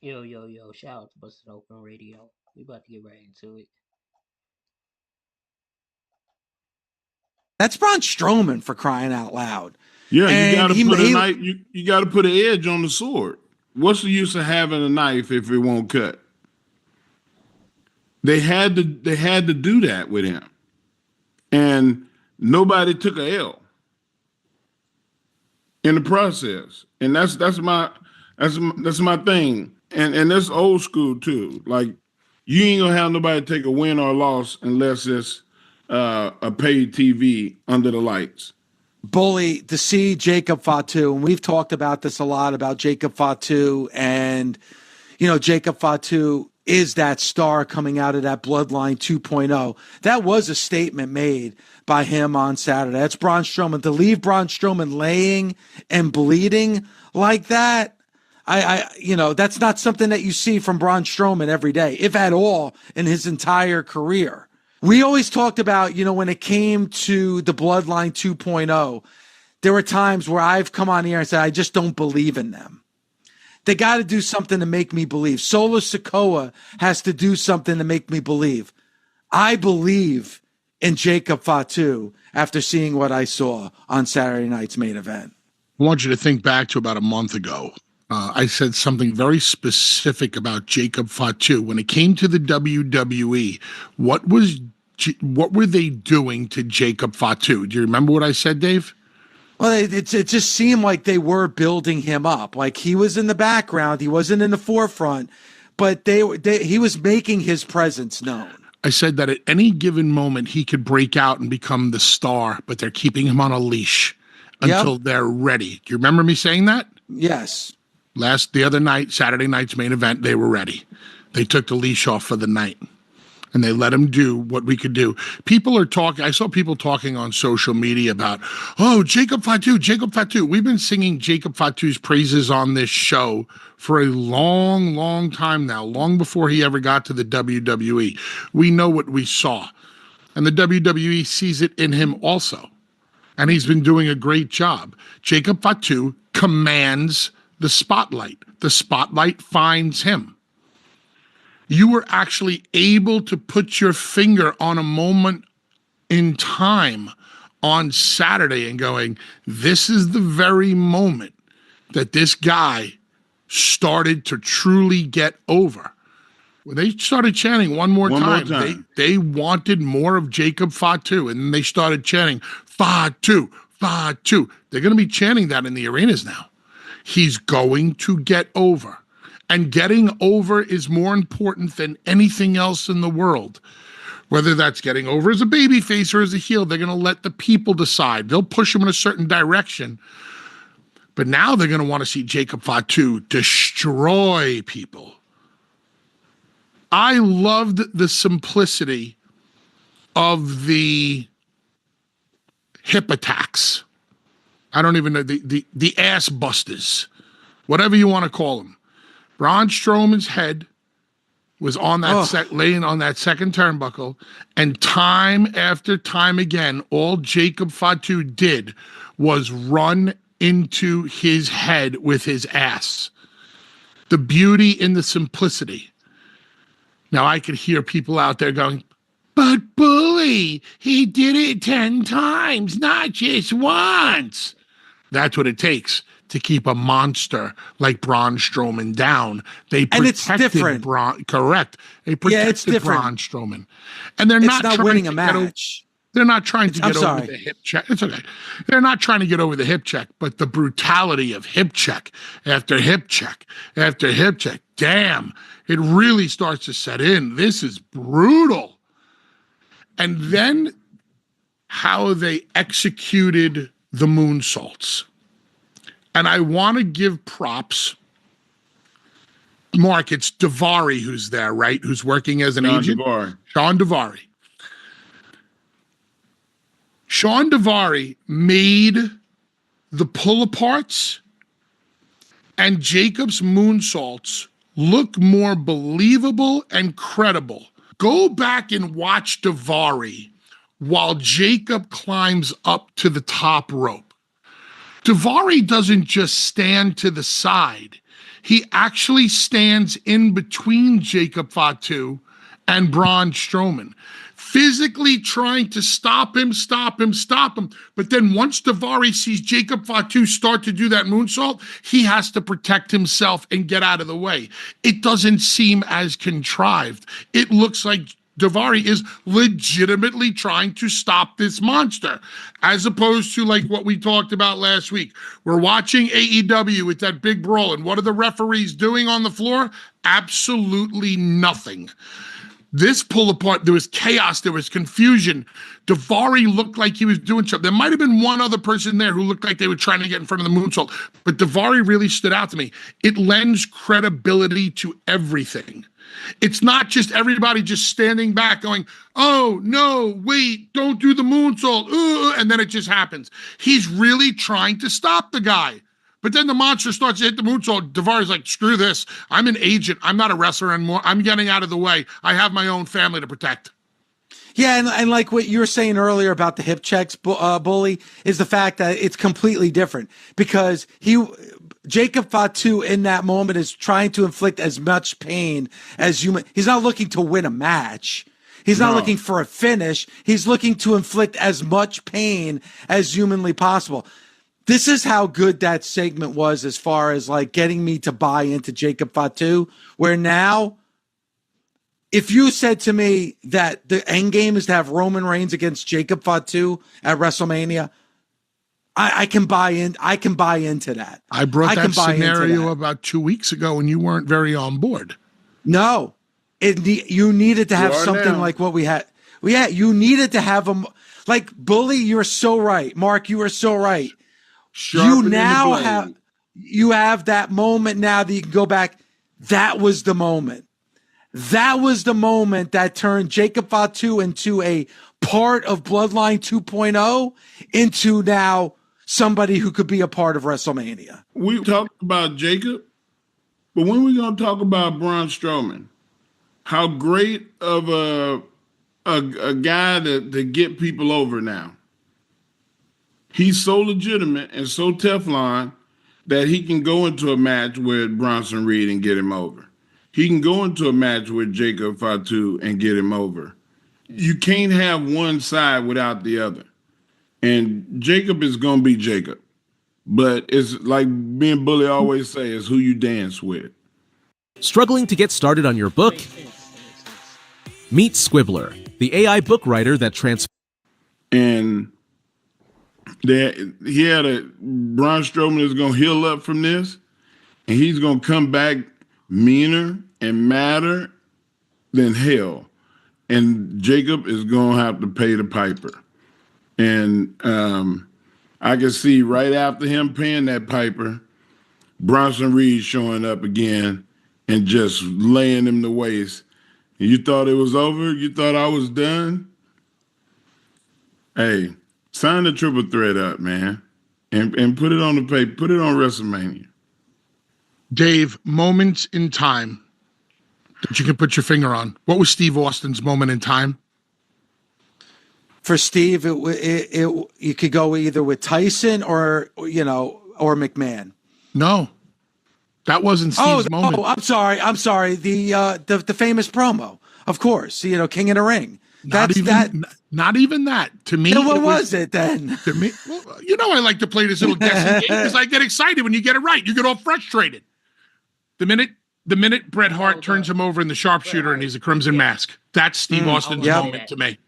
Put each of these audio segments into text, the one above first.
Yo, yo, yo, shout out to Busted Open Radio. We about to get right into it. That's Braun Strowman, for crying out loud. Yeah, And you got to he- put a he- knife. You got to put an edge on the sword. What's the use of having a knife if it won't cut? They had to do that with him, and nobody took a L in the process. And that's my thing. And that's old school too. Like, you ain't gonna have nobody take a win or a loss unless it's a paid TV under the lights. Bully, to see Jacob Fatu, and we've talked about this a lot about Jacob Fatu, and Jacob Fatu is that star coming out of that Bloodline 2.0. That was a statement made by him on Saturday. That's Braun Strowman. To leave Braun Strowman laying and bleeding like that, that's not something that you see from Braun Strowman every day, if at all, in his entire career. We always talked about, when it came to the Bloodline 2.0, there were times where I've come on here and said, I just don't believe in them. They got to do something to make me believe. Solo Sikoa has to do something to make me believe. I believe in Jacob Fatu after seeing what I saw on Saturday night's main event. I want you to think back to about a month ago. I said something very specific about Jacob Fatu. When it came to the WWE, what were they doing to Jacob Fatu? Do you remember what I said, Dave? Well, it just seemed like they were building him up. Like, he was in the background, he wasn't in the forefront, but he was making his presence known. I said that at any given moment he could break out and become the star, but they're keeping him on a leash until they're ready. Do you remember me saying that? Yes. The other night, Saturday night's main event, they were ready. They took the leash off for the night. And they let him do what we could do. People are talking. I saw people talking on social media about, Jacob Fatu, Jacob Fatu. We've been singing Jacob Fatu's praises on this show for a long, long time now, long before he ever got to the WWE. We know what we saw. And the WWE sees it in him also. And he's been doing a great job. Jacob Fatu commands the spotlight. The spotlight finds him. You were actually able to put your finger on a moment in time on Saturday and going, this is the very moment that this guy started to truly get over. When they started chanting one more time. They wanted more of Jacob Fatu, and then they started chanting, Fatu, Fatu. They're going to be chanting that in the arenas now. He's going to get over. And getting over is more important than anything else in the world. Whether that's getting over as a babyface or as a heel, they're going to let the people decide. They'll push him in a certain direction. But now they're going to want to see Jacob Fatu destroy people. I loved the simplicity of the hip attacks. I don't even know, the ass busters, whatever you want to call them. Braun Strowman's head was on that laying on that second turnbuckle, and time after time again, all Jacob Fatu did was run into his head with his ass. The beauty in the simplicity. Now I could hear people out there going, but Bully, he did it 10 times, not just once. That's what it takes to keep a monster like Braun Strowman down. They protected it's different. Correct. They protected Braun Strowman. And they're not winning a match. They're not trying to get over the hip check. It's okay. They're not trying to get over the hip check, but the brutality of hip check after hip check after hip check, damn, it really starts to set in. This is brutal. And then how they executed the moonsaults. And I want to give props. Mark, it's Daivari who's there, right? Who's working as an agent? Sean Daivari. Sean Daivari made the pull-aparts and Jacob's moonsaults look more believable and credible. Go back and watch Daivari while Jacob climbs up to the top rope. Daivari doesn't just stand to the side. He actually stands in between Jacob Fatu and Braun Strowman, physically trying to stop him. But then once Daivari sees Jacob Fatu start to do that moonsault, he has to protect himself and get out of the way. It doesn't seem as contrived. It looks like Daivari is legitimately trying to stop this monster, as opposed to like what we talked about last week. We're watching AEW with that big brawl, and what are the referees doing on the floor? Absolutely nothing. This pull apart, there was chaos, there was confusion. Daivari looked like he was doing something. There might have been one other person there who looked like they were trying to get in front of the moonsault, but Daivari really stood out to me. It lends credibility to everything. It's not just everybody just standing back going, oh, no, wait, don't do the moonsault, and then it just happens. He's really trying to stop the guy. But then the monster starts to hit the moonsault. Daivari's like, screw this. I'm an agent. I'm not a wrestler anymore. I'm getting out of the way. I have my own family to protect. Yeah, and like what you were saying earlier about the hip checks, Bully, is the fact that it's completely different because Jacob Fatu in that moment is trying to inflict as much pain as human. He's not looking to win a match. He's not looking for a finish. He's looking to inflict as much pain as humanly possible. This is how good that segment was as far as like getting me to buy into Jacob Fatu, where now if you said to me that the end game is to have Roman Reigns against Jacob Fatu at WrestleMania, I can buy in. I can buy into that. I brought that scenario about 2 weeks ago, and you weren't very on board. No, you needed to have something like what we had. Yeah, you needed to have them like Bully. You're so right, Mark. You are so right. You now have that moment now that you can go back. That was the moment. That was the moment that turned Jacob Fatu into a part of Bloodline 2.0 into now somebody who could be a part of WrestleMania. We talked about Jacob, but when are we going to talk about Braun Strowman? How great of a guy to get people over now. He's so legitimate and so Teflon that he can go into a match with Bronson Reed and get him over. He can go into a match with Jacob Fatu and get him over. You can't have one side without the other. And Jacob is going to be Jacob. But it's like me and Bully always say, it's who you dance with. Struggling to get started on your book? Meet Squibbler, the AI book writer that And he had Braun Strowman is going to heal up from this, and he's going to come back meaner and madder than hell. And Jacob is going to have to pay the piper. And I can see right after him paying that piper, Bronson Reed showing up again and just laying him to waste. And you thought it was over? You thought I was done? Hey, sign the triple threat up, man, and put it on the paper. Put it on WrestleMania. Dave, moments in time that you can put your finger on. What was Steve Austin's moment in time? For Steve, you could go either with Tyson or McMahon. No, that wasn't Steve's moment. Oh, I'm sorry. The famous promo, of course. King of the Ring. Not even that. To me, what was it then? To me, well, I like to play this little guessing game because I get excited when you get it right. You get all frustrated. The minute Bret Hart turns him over in the sharpshooter and he's a Crimson Mask, that's Steve Austin's moment to me.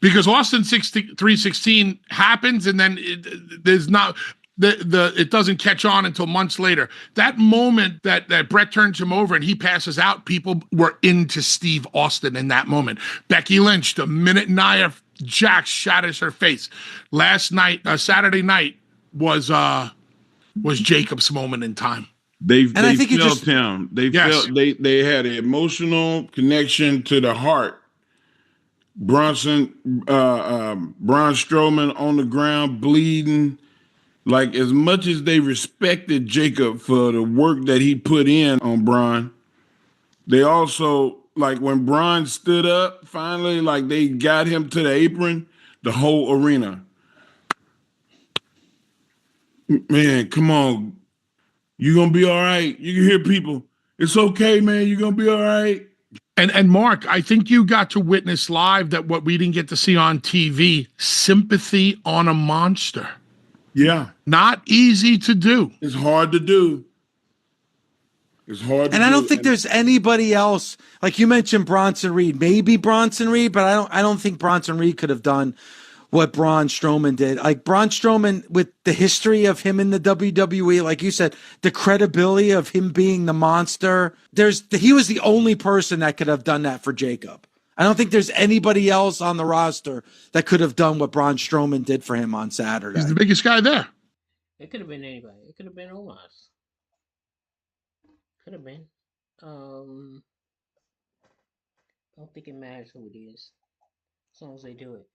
Because Austin 316 happens and then there's not it doesn't catch on until months later. That moment that Bret turns him over and he passes out, people were into Steve Austin in that moment. Becky Lynch, the minute Nia Jax shatters her face. Last night, Saturday night was Jacob's moment in time. They felt him. They felt they had an emotional connection to the heart. Braun Strowman on the ground bleeding. Like, as much as they respected Jacob for the work that he put in on Braun, they also, like, when Braun stood up, finally, like, they got him to the apron, the whole arena. Man, come on. You're gonna be all right. You can hear people. It's okay, man. You're gonna be all right. And Mark, I think you got to witness live that what we didn't get to see on TV, sympathy on a monster. Yeah, Not easy to do. it's hard to do. It's hard to And I don't do. think there's anybody else. Like you mentioned Bronson Reed, maybe Bronson Reed, but I don't think Bronson Reed could have done what Braun Strowman did. Like Braun Strowman, with the history of him in the WWE, like you said, the credibility of him being the monster. He was the only person that could have done that for Jacob. I don't think there's anybody else on the roster that could have done what Braun Strowman did for him on Saturday. He's the biggest guy there. It could have been anybody. It could have been Omos. Could have been. I don't think it matters who it is, as long as they do it.